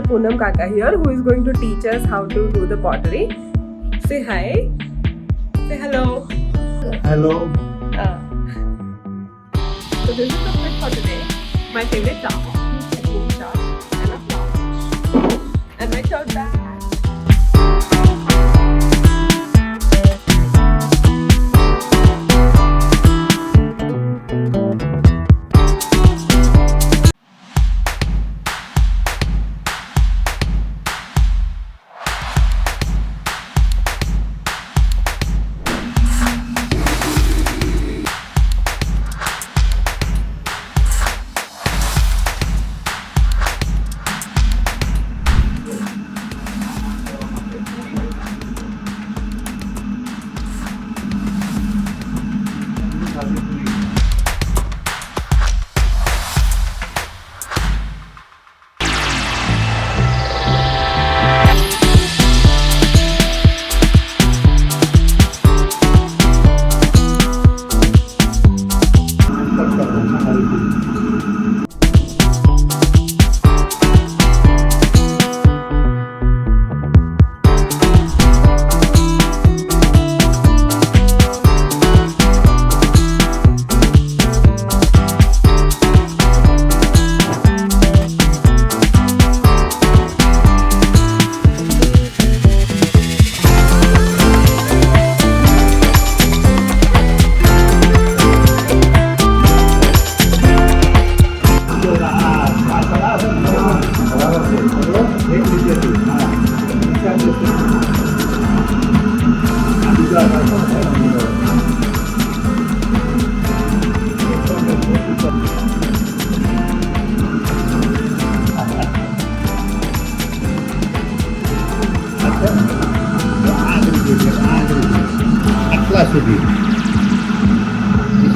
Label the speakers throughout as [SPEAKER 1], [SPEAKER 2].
[SPEAKER 1] Poonam Kaka here, who is going to teach us how to do the pottery. Say hi. Say hello.
[SPEAKER 2] Hello.
[SPEAKER 1] So this is the fit for today. My favorite flower. And a flower. And my tote bag.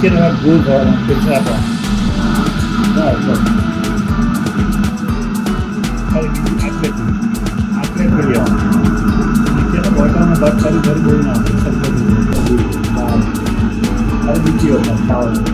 [SPEAKER 2] Ikan orang good orang besar apa? Nah, so. Kalau ini atlet beliau. Ikan orang mana buat kali baru boleh besar beliau. Ada video kan tahu itu.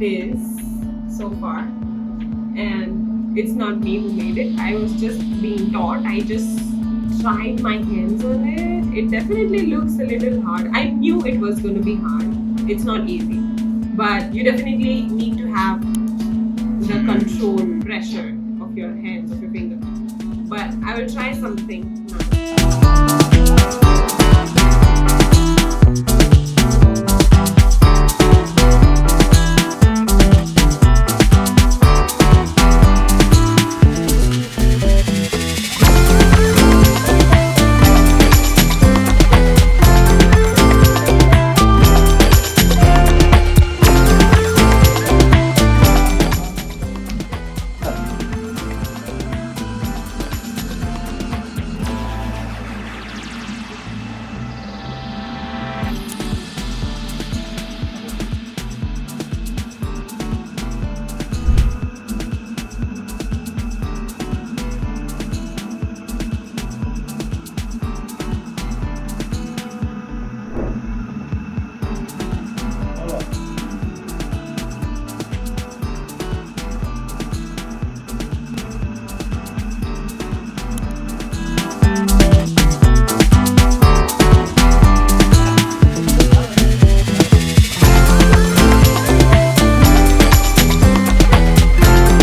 [SPEAKER 1] This so far, and it's not me who made it. I was just being taught. I just tried my hands on it. It definitely looks a little hard. I knew it was going to be hard. It's not easy, but you definitely need to have the control pressure of your hands, of your fingers. But I will try something now.